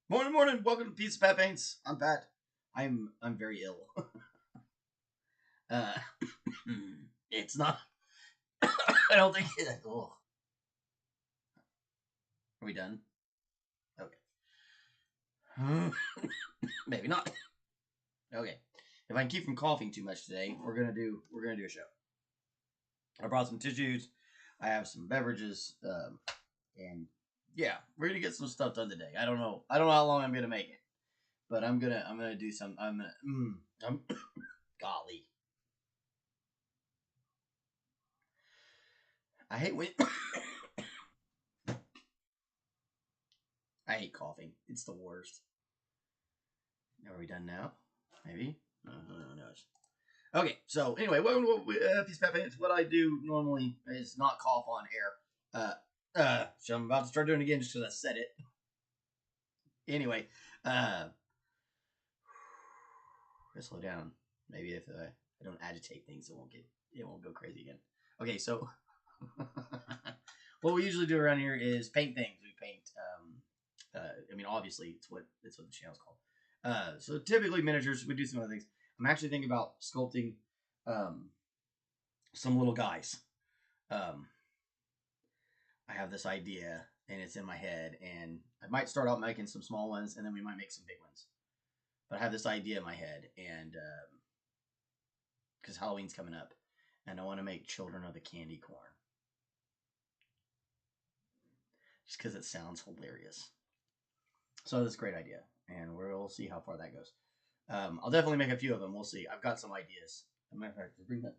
Morning, morning. Welcome to Pizza Pat Paints. I'm Pat. I'm very ill. uh, it's not. I don't think it. Oh. Are we done? Okay. Maybe not. Okay. If I can keep from coughing too much today, we're gonna do a show. I brought some tissues. I have some beverages. And yeah, we're gonna get some stuff done today. I don't know how long I'm gonna make it, but I'm gonna do some. I'm golly. I hate when I hate coughing. It's the worst. Are we done now? Maybe. Who knows? Okay. So anyway, Peace Pat Paints. What I do normally is not cough on air. So I'm about to start doing it again just because I said it. Anyway, let's slow down. Maybe if I don't agitate things, it won't go crazy again. Okay, so what we usually do around here is paint things. We paint. I mean, obviously, it's what the channel's called. So typically miniatures. We do some other things. I'm actually thinking about sculpting some little guys. I have this idea, and it's in my head, and I might start out making some small ones, and then we might make some big ones. But I have this idea in my head, and because Halloween's coming up, and I want to make Children of the Candy Corn. Just because it sounds hilarious. So that's a great idea, and we'll see how far that goes. I'll definitely make a few of them. We'll see. I've got some ideas. As a matter of fact, bring that.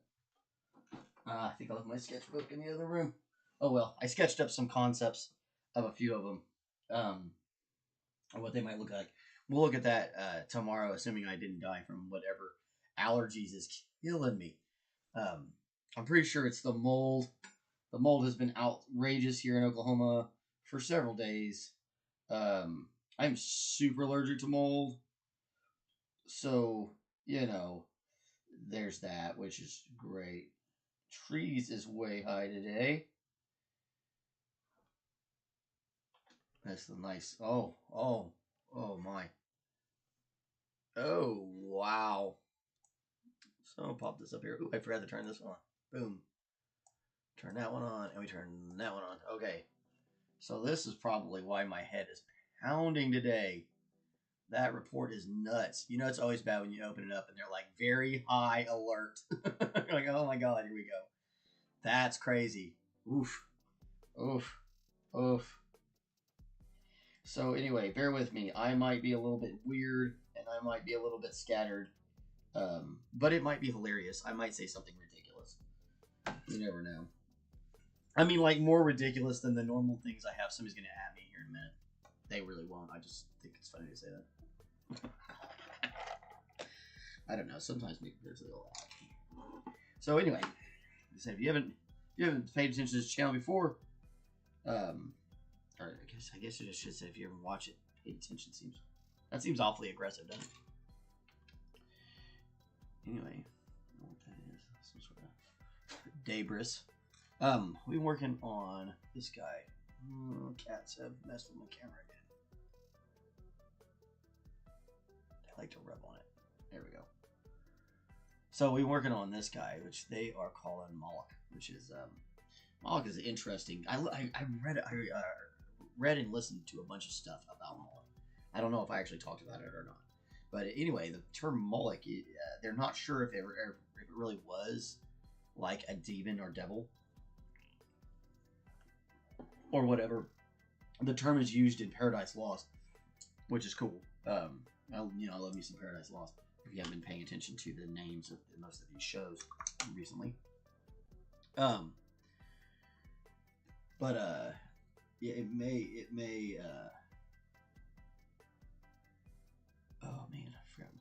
I think I left my sketchbook in the other room. Oh well, I sketched up some concepts of a few of them, and what they might look like. We'll look at that tomorrow, assuming I didn't die from whatever allergies is killing me. I'm pretty sure it's the mold. The mold has been outrageous here in Oklahoma for several days. I'm super allergic to mold. So, there's that, which is great. Trees is way high today. That's the nice. Oh my. Oh, wow. So I'll pop this up here. Ooh, I forgot to turn this on. Boom. Turn that one on, and we turn that one on. Okay. So this is probably why my head is pounding today. That report is nuts. It's always bad when you open it up and they're like very high alert. You're like, oh my god, here we go. That's crazy. Oof. Oof. Oof. So anyway, bear with me. I might be a little bit weird and I might be a little bit scattered. But it might be hilarious. I might say something ridiculous. You never know. I mean, like, more ridiculous than the normal things I have. Somebody's going to at me here in a minute. They really won't. I just think it's funny to say that. I don't know. Sometimes McBeardsly will at me. So anyway, if you haven't paid attention to this channel before, or I guess I should say if you ever watch it, paid attention seems awfully aggressive, doesn't it? Anyway, I don't know what that is. Some sort of debris. We've been working on this guy. Cats have messed with my camera again. They like to rub on it. There we go. So we're working on this guy, which they are calling Moloch, which is Moloch is interesting. I read and listened to a bunch of stuff about Moloch. I don't know if I actually talked about it or not. But anyway, the term Moloch, they're not sure if it really was like a demon or devil or whatever. The term is used in Paradise Lost, which is cool. I love me some Paradise Lost. If you haven't been paying attention to the names of most of these shows recently, yeah, it may. Oh man, I forgot.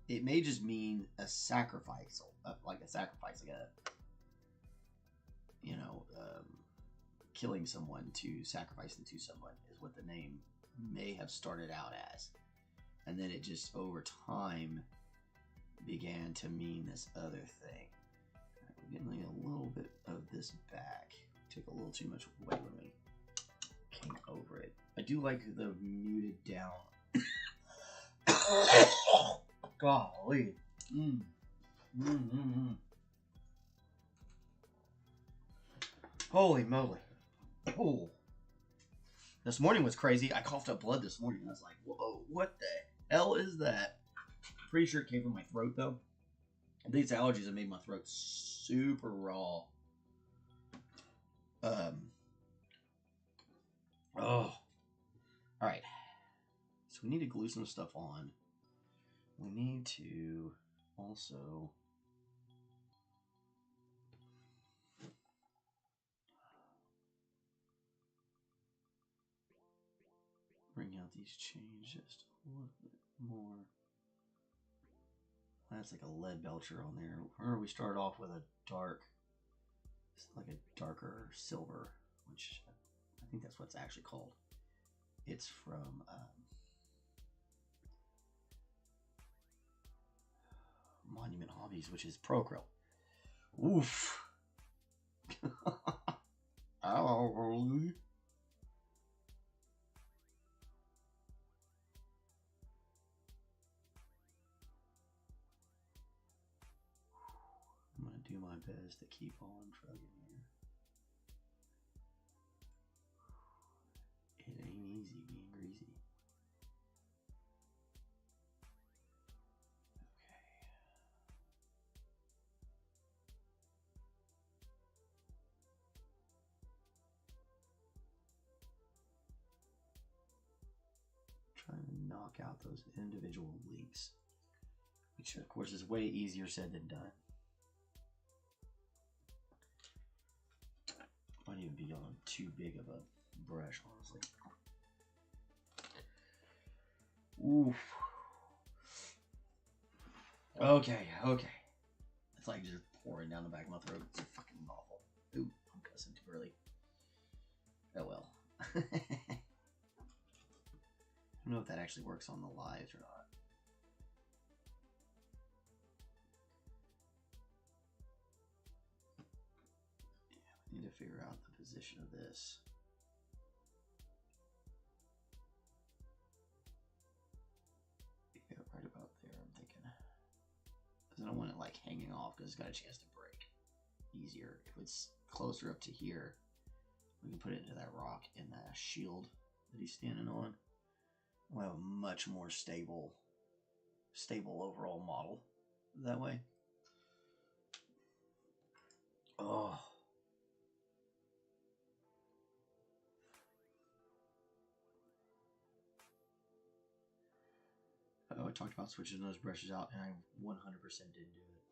It may just mean a sacrifice, like killing someone to sacrifice them to someone is what the name may have started out as. And then it just, over time, began to mean this other thing. We're getting a little bit of this back. Took a little too much weight when we came over it. I do like the muted down Golly. Mm. Mm, mm, mm. Holy moly. Oh. This morning was crazy. I coughed up blood this morning. I was like, whoa, what the hell is that? Pretty sure it came from my throat, though. These allergies have made my throat super raw. Oh. Alright. So we need to glue some stuff on. We need to also bring out these chains just a little bit more. That's like a lead belcher on there. Remember, we started off with a dark, like a darker silver, which I think that's what it's actually called. It's from Monument Hobbies, which is Procryl. Oof. Ow. I'm gonna do my best to keep on trugging here. It ain't easy being greasy. Trying to knock out those individual leaks, which of course is way easier said than done. Might even be on too big of a brush, honestly. Oof. Okay. It's like just pouring down the back of my throat. It's fucking awful. Ooh, I'm cussing too early. Oh well. I don't know if that actually works on the lives or not. Yeah, I need to figure out the position of this. Yeah, right about there, I'm thinking. Because I don't want it like hanging off because it's got a chance to break easier. If it's closer up to here, we can put it into that rock in that shield that he's standing on. We'll have a much more stable overall model that way. Oh. I talked about switching those brushes out, and I 100% didn't do it.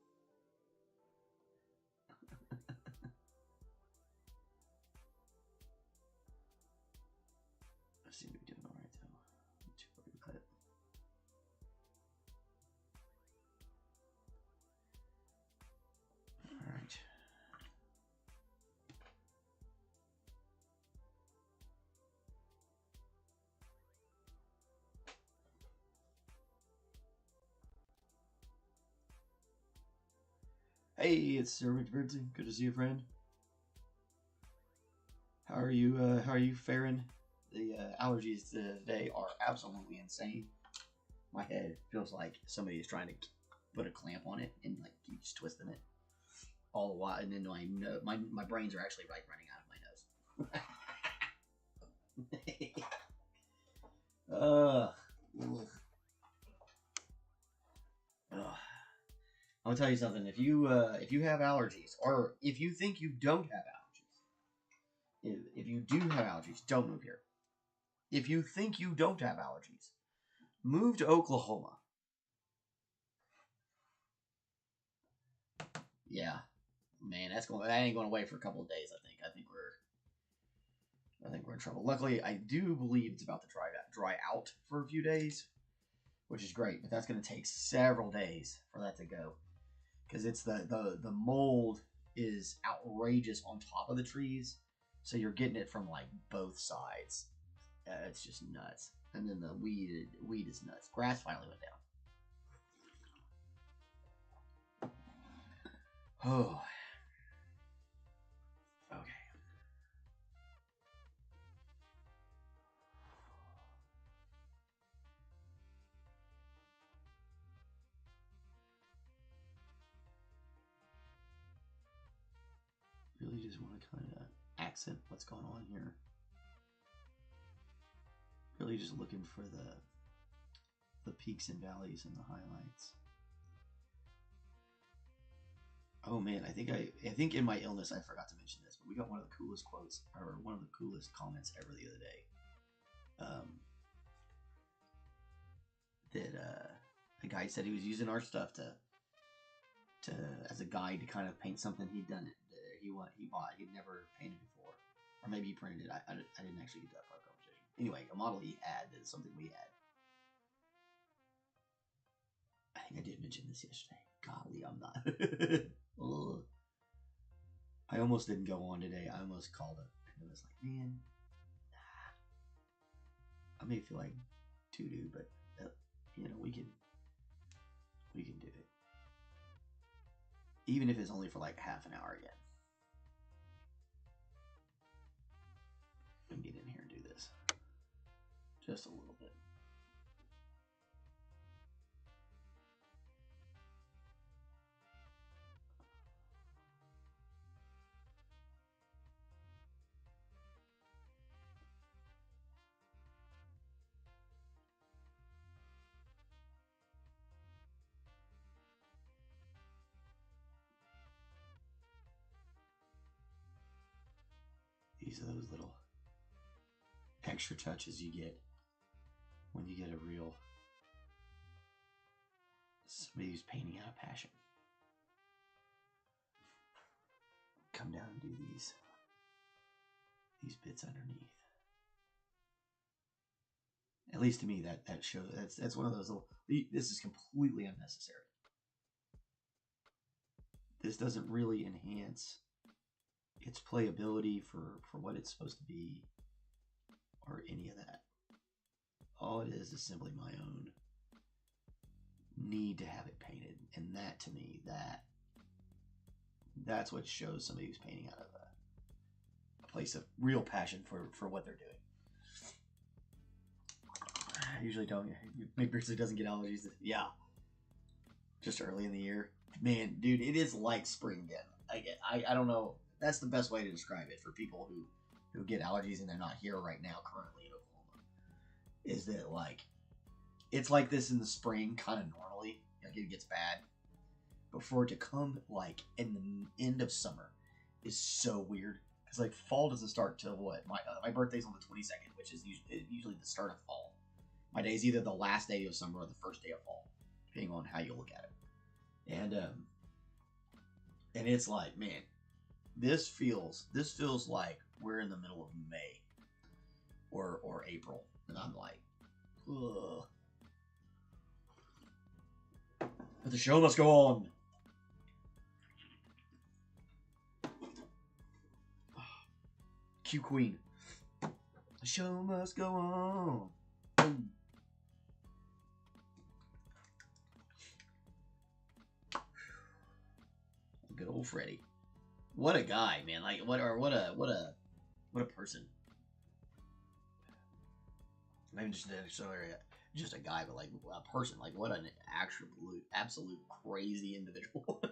I seem to be doing all right, though. Not too worried about it. All right. Hey, it's Sir McBeardsly. Good to see you, friend. How are you faring? The allergies today are absolutely insane. My head feels like somebody is trying to put a clamp on it and like keeps twisting it all the while, and then my brains are actually like running out of my nose. I'll tell you something. If you have allergies, or if you think you don't have allergies, if you do have allergies, don't move here. If you think you don't have allergies, move to Oklahoma. Yeah, man, that ain't going away for a couple of days. I think we're in trouble. Luckily, I do believe it's about to dry out for a few days, which is great. But that's going to take several days for that to go, because it's the mold is outrageous on top of the trees, so you're getting it from like both sides. It's just nuts. And then the weed is nuts. Grass finally went down. Oh. Okay. really just want to kind of accent what's going on here. Really just looking for the peaks and valleys and the highlights. Oh man, I think in my illness I forgot to mention this, but we got one of the coolest quotes, or one of the coolest comments ever the other day. That a guy said he was using our stuff to as a guide to kind of paint something he'd done he bought he'd never painted before, or maybe he printed it. I didn't actually get that part of the conversation. Anyway, a model he had that is something we had. I think I did mention this yesterday. Golly, I'm not. I almost didn't go on today. I almost called it. And it was like, man, I may feel like doo-doo, but you know, we can do it. Even if it's only for like half an hour again. Let me get in here and do this. Just a little bit. These are those little extra touches you get when you get a real somebody who's painting out of passion. Come down and do these bits underneath. At least to me, that shows that's one of those little. This is completely unnecessary. This doesn't really enhance its playability for what it's supposed to be, or any of that. All it is simply my own need to have it painted, and that to me, that's what shows somebody who's painting out of a place of real passion for what they're doing. I usually don't. McBeardsly doesn't get allergies. Yeah, just early in the year, man, dude, it is like spring again. I don't know. That's the best way to describe it for people who get allergies and they're not here right now currently in Oklahoma. Is that like, it's like this in the spring kind of normally. Like it gets bad. But for it to come like in the end of summer is so weird. Because like fall doesn't start till what? My birthday's on the 22nd, which is usually the start of fall. My day is either the last day of summer or the first day of fall, depending on how you look at it. And it's like, man, this feels like we're in the middle of May or April, and I'm like, ugh. But the show must go on. Q Queen. The show must go on. Boom. Good old Freddy. What a guy, man! Like what a person. Maybe just just a guy, but like a person. Like what an absolute crazy individual.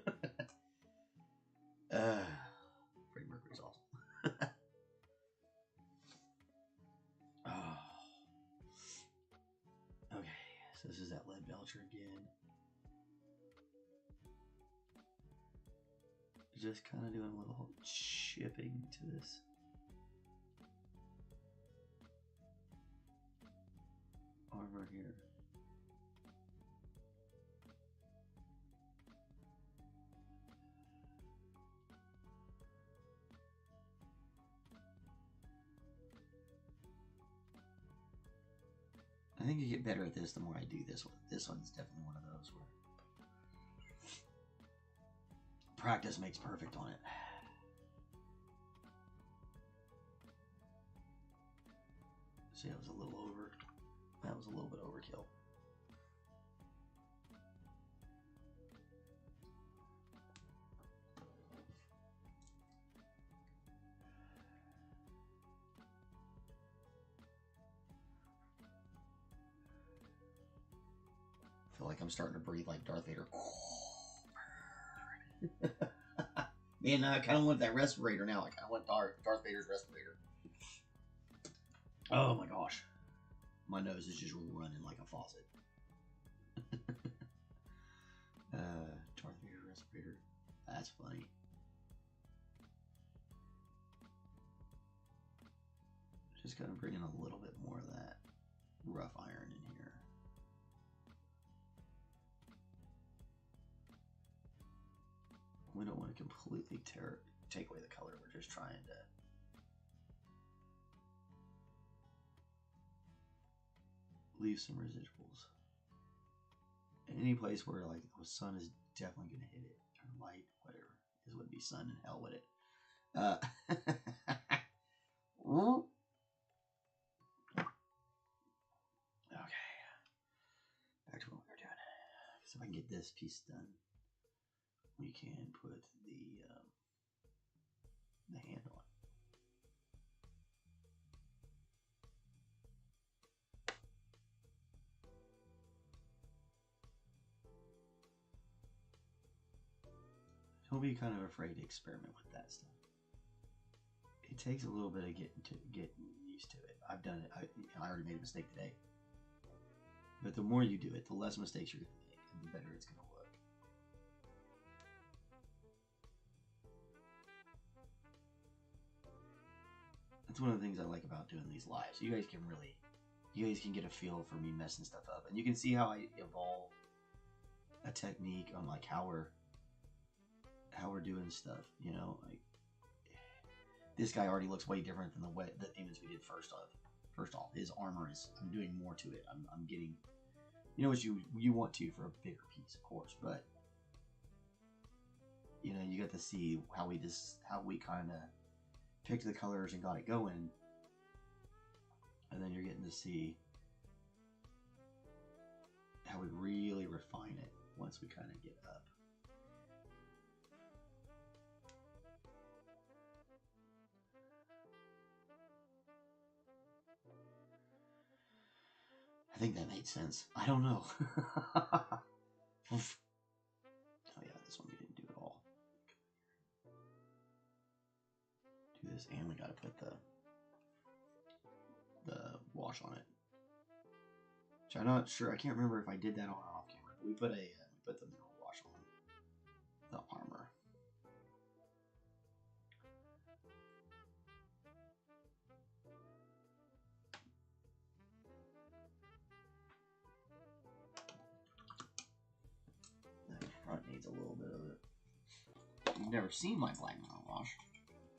Freddie Mercury's awesome. Oh. Okay, so this is that lead belcher again. Just kind of doing a little chipping to this. Armor here. I think you get better at this the more I do this one. This one's definitely one of those where practice makes perfect on it. See, that was a little over. That was a little bit overkill. I feel like I'm starting to breathe like Darth Vader. Man, I kind of want that respirator now. I kind of want Darth Vader's respirator. Oh my gosh. My nose is just running like a faucet. Darth Vader respirator. That's funny. Just kind of bring in a little bit more of that rough iron in here. We don't want to completely take away the color. We're just trying to leave some residuals. In any place where like the sun is definitely going to hit it, or light, whatever, it would be sun and hell with it. Okay, back to what we were doing. So if I can get this piece done, we can put the hand on. Don't be kind of afraid to experiment with that stuff. It takes a little bit of getting used to it. I've done it. I already made a mistake today. But the more you do it, the less mistakes you're going to make, and the better it's going to look. That's one of the things I like about doing these lives. You guys can get a feel for me messing stuff up, and you can see how I evolve a technique on like how we're doing stuff. You know, like this guy already looks way different than the demons we did first off. His armor is, I'm doing more to it. I'm getting, you know what you want to for a bigger piece, of course, but you know, you got to see how we kind of picked the colors and got it going, and then you're getting to see how we really refine it once we kind of get up. I think that made sense. I don't know. Oh yeah, this one we didn't do at all. Do this, and we gotta put the wash on it. Which I'm not sure. I can't remember if I did that on or off camera. But we put the mineral wash on the armor. Front needs a little bit of it. You've never seen my black mineral wash.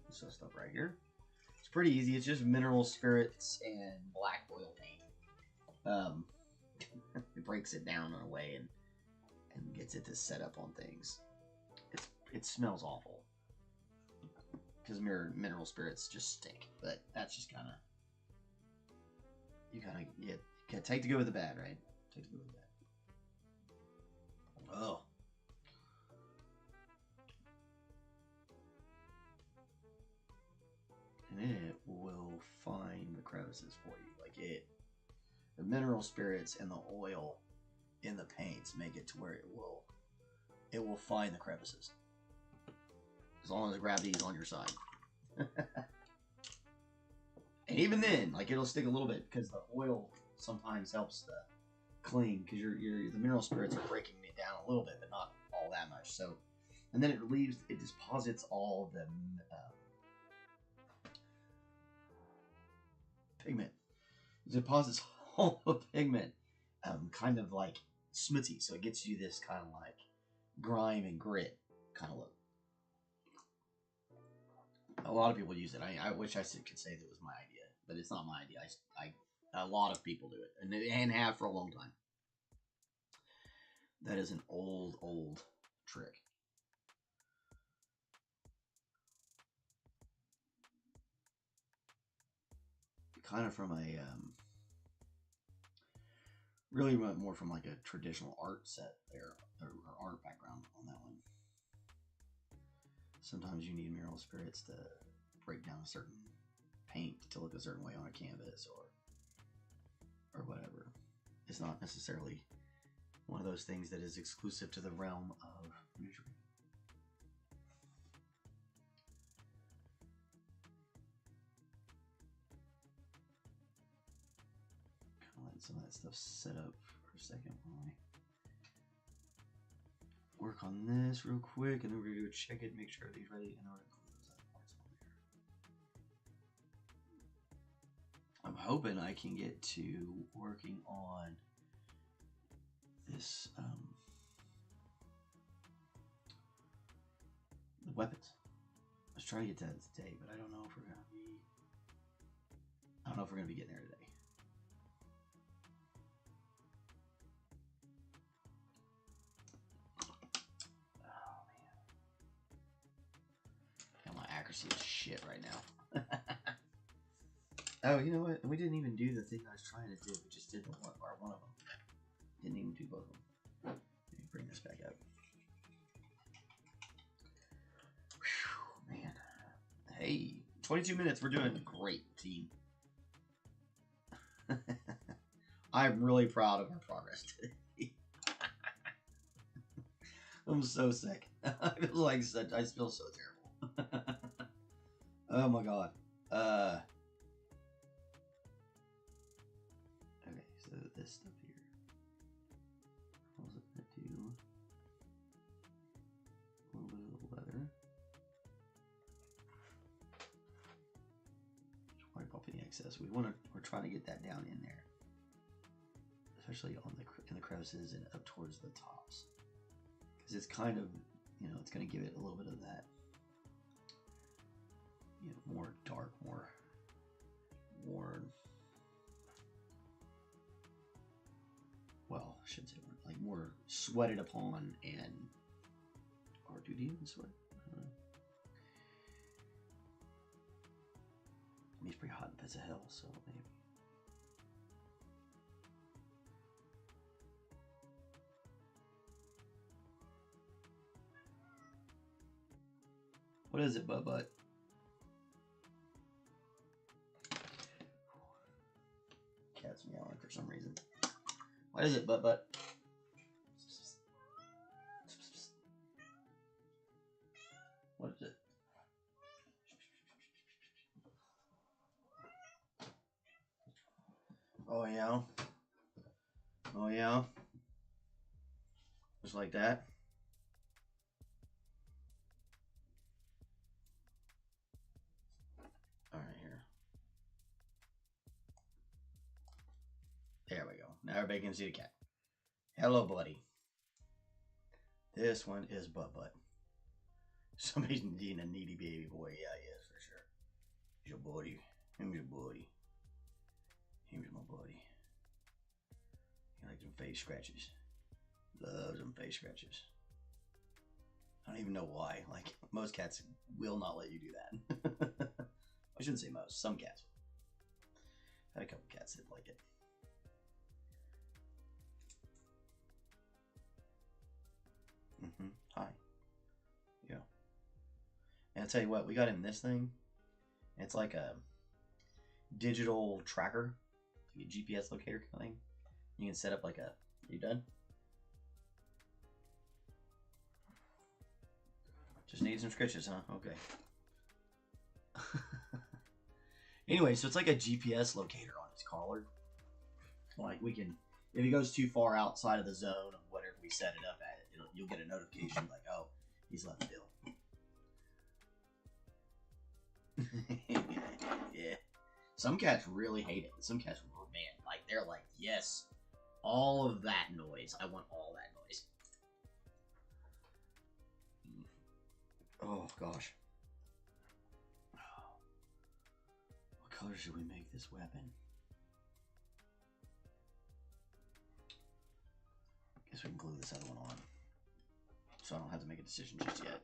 This stuff right here. It's pretty easy. It's just mineral spirits and black oil paint. It breaks it down in a way and gets it to set up on things. It smells awful because mineral spirits just stink. But that's just kind of, you gotta take the good with the bad, right? Take the good with the bad. Oh. And it will find the crevices for you. Like the mineral spirits and the oil in the paints make it to where it will find the crevices. As long as gravity is on your side. And even then, like, it'll stick a little bit because the oil sometimes helps the cling, because the mineral spirits are breaking it down a little bit, but not all that much. So, and then it deposits all the pigment. It deposits all the pigment, kind of like smutty, so it gets you this kind of like grime and grit kind of look. A lot of people use it. I wish I could say that it was my idea, but it's not my idea. A lot of people do it, and have for a long time. That is an old trick. Kind of from a really more from like a traditional art set there, or art background on that one. Sometimes you need mineral spirits to break down a certain paint to look a certain way on a canvas or whatever. It's not necessarily one of those things that is exclusive to the realm of imagery. some of that stuff set up for a second while I work on this real quick, and then we're gonna go check it, make sure everything's ready, and we're gonna close those other parts over here. I'm hoping I can get to working on this the weapons. I was trying to get to that today, but I don't know if we're gonna be getting there today. Accuracy is shit right now. Oh, you know what? We didn't even do the thing I was trying to do. We just did one of them. Didn't even do both of them. Let me bring this back up. Whew, man. Hey, 22 minutes. We're doing great, team. I'm really proud of our progress today. I'm so sick. I feel like I feel so terrible. Oh my god. Okay, so this stuff here. What was it gonna do? A little bit of the leather. Just wipe off any excess. We're trying to get that down in there. Especially on in the crevices and up towards the tops. Because it's kind of, you know, it's gonna give it a little bit of that, you know, more dark, more worn. Well, I shouldn't say worn, like more sweated upon and, or do you even sweat? I don't know. I mean, it's pretty hot in the pits of hell, so maybe. What is it, butt? Cat's meowing for some reason. What is it, butt? What is it? Oh yeah. Oh yeah. Just like that. All right, here. There we go. Now everybody can see the cat. Hello, buddy. This one is butt. Somebody's needing a needy baby boy. Yeah, he is for sure. He's your buddy. Him's your buddy. Here's my buddy. He likes them face scratches. Loves them face scratches. I don't even know why. Like, most cats will not let you do that. I shouldn't say most. Some cats will. I had a couple cats that like it. Hi. Yeah. And I'll tell you what, we got in this thing. It's like a digital tracker, like a GPS locator kind of thing. You can set up like a. Are you done? Just need some scratches, huh? Okay. Anyway, so it's like a GPS locator on his collar. Like we can, if he goes too far outside of the zone of whatever we set it up at, you'll get a notification like, oh, he's left the deal. Yeah. Some cats really hate it. Some cats, man, like they're like, yes, all of that noise. I want all that noise. Oh gosh. What color should we make this weapon? Guess we can glue this other one on, so I don't have to make a decision just yet.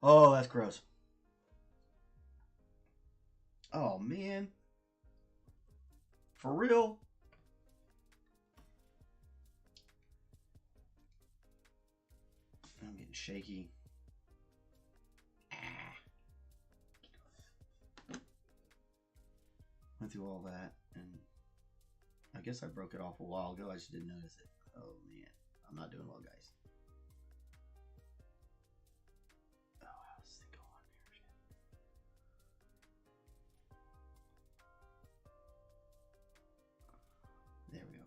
Oh, that's gross. Oh, man. For real? I'm getting shaky. Went through all that, and I guess I broke it off a while ago. I just didn't notice it. Oh man, I'm not doing well, guys. Oh, how's this thing go on there? There we go.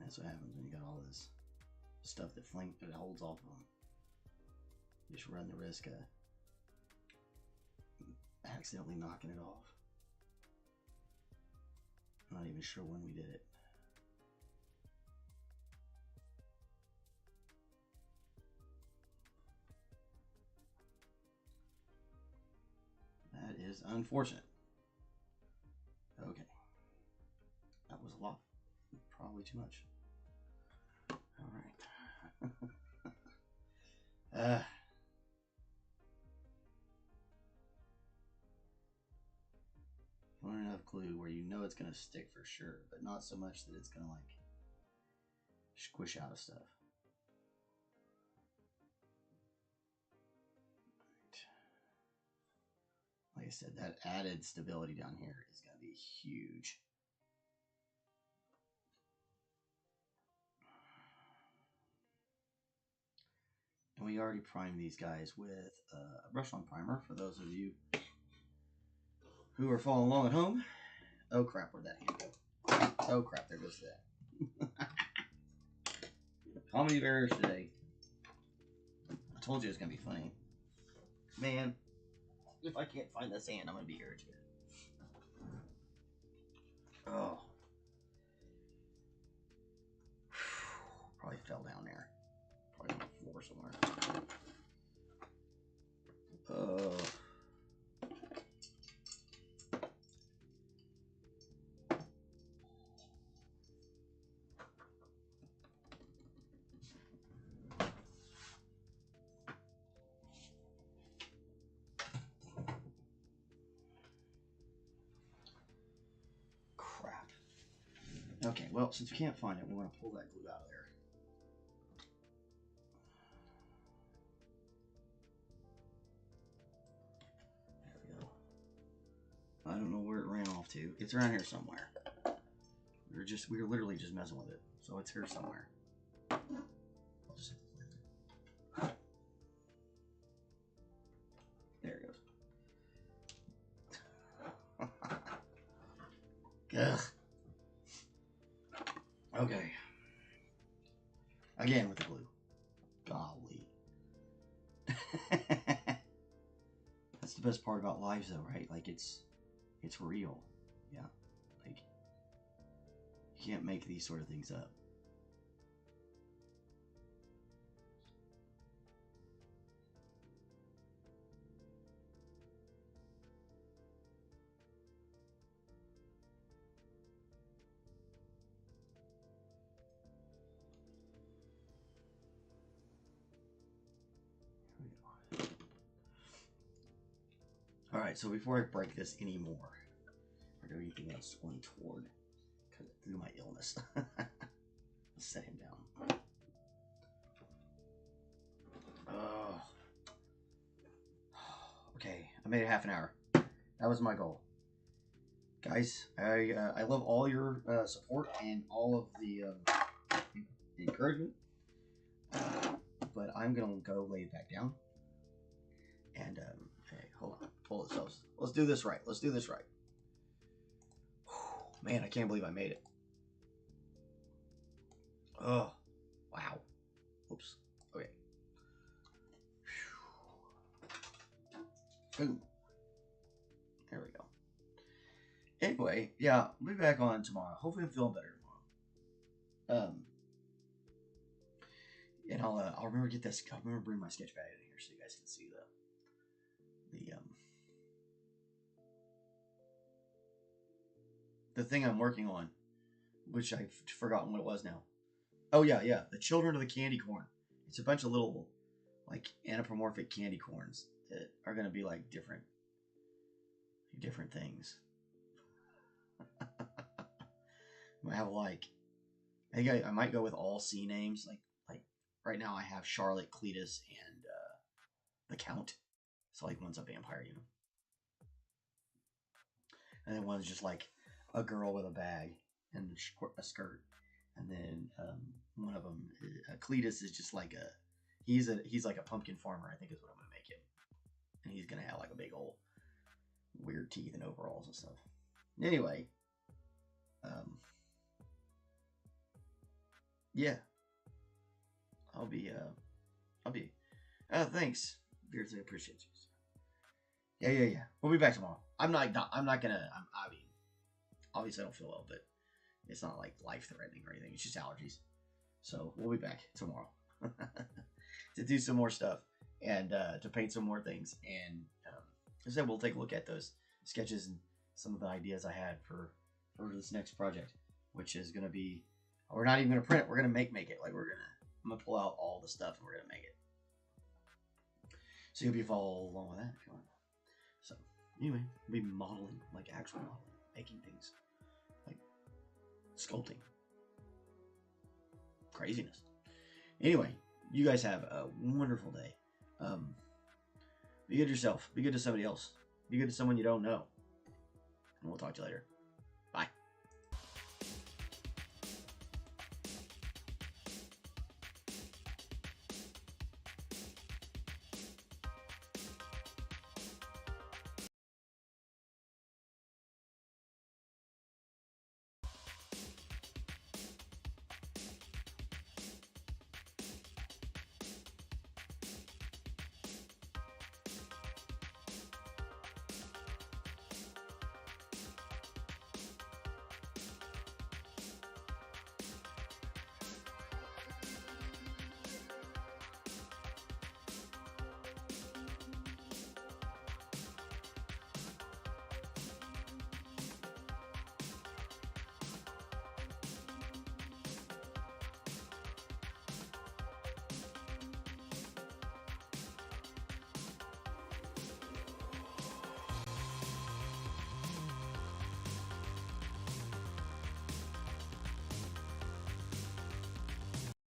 That's what happens when you got all this stuff that holds off of them. You just run the risk of accidentally knocking it off. I'm not even sure when we did it. That is unfortunate. Okay. That was a lot. Probably too much. All right. Find enough glue where you know it's gonna stick for sure, but not so much that it's gonna like squish out of stuff. Right. Like I said, that added stability down here is gonna be huge. And we already primed these guys with a brush-on primer for those of you who are following along at home. Oh crap, where'd that hand go? Oh crap, there goes that. Comedy of errors today. I told you it was going to be funny. Man, if I can't find this hand, I'm going to be irritated. Oh. Probably fell down there. Probably on the floor somewhere. Crap. Okay, well, since we can't find it, we want to pull that glue out of there. I don't know where it ran off to. It's around here somewhere. We were literally just messing with it. So it's here somewhere. There it goes. Ugh. Okay. Again with the glue. Golly. That's the best part about lives though, right? Like it's real. Yeah. Like you can't make these sort of things up. Alright, so before I break this anymore, or do anything else untoward, through my illness, I'll set him down. Oh. Okay, I made it half an hour. That was my goal. Guys, I love all your support and all of the encouragement, but I'm going to go lay it back down. And, okay, hold on. Pull this up. Let's do this right. Let's do this right. Man, I can't believe I made it. Oh, wow. Oops. Okay. Boom. There we go. Anyway, yeah, I'll be back on tomorrow. Hopefully I'm feeling better tomorrow. And I'll remember to get this. I'll remember to bring my sketch pad in here so you guys can see the thing I'm working on, which I've forgotten what it was now. Oh yeah, the children of the candy corn. It's a bunch of little like anthropomorphic candy corns that are gonna be like different things. I have like, I think I might go with all C names. Like right now I have Charlotte, Cletus, and the Count. So like one's a vampire, you know. And then one's just like a girl with a bag and a skirt. And then one of them, Cletus, is just like he's like a pumpkin farmer, I think is what I'm gonna make him. And he's gonna have like a big old weird teeth and overalls and stuff. Anyway, yeah, I'll be thanks, Beards. I appreciate you. Yeah. We'll be back tomorrow. I'm not gonna. I mean, obviously I don't feel well, but it's not like life threatening or anything. It's just allergies. So we'll be back tomorrow to do some more stuff and to paint some more things. And as I said, we'll take a look at those sketches and some of the ideas I had for this next project, which is going to be, we're not even going to print it. We're going to make it. Like I'm going to pull out all the stuff and we're going to make it. So you'll be follow along with that if you want. So anyway, we'll be modeling, like actual modeling, making things, like sculpting. Craziness. Anyway, you guys have a wonderful day. Be good to yourself. Be good to somebody else. Be good to someone you don't know. And we'll talk to you later.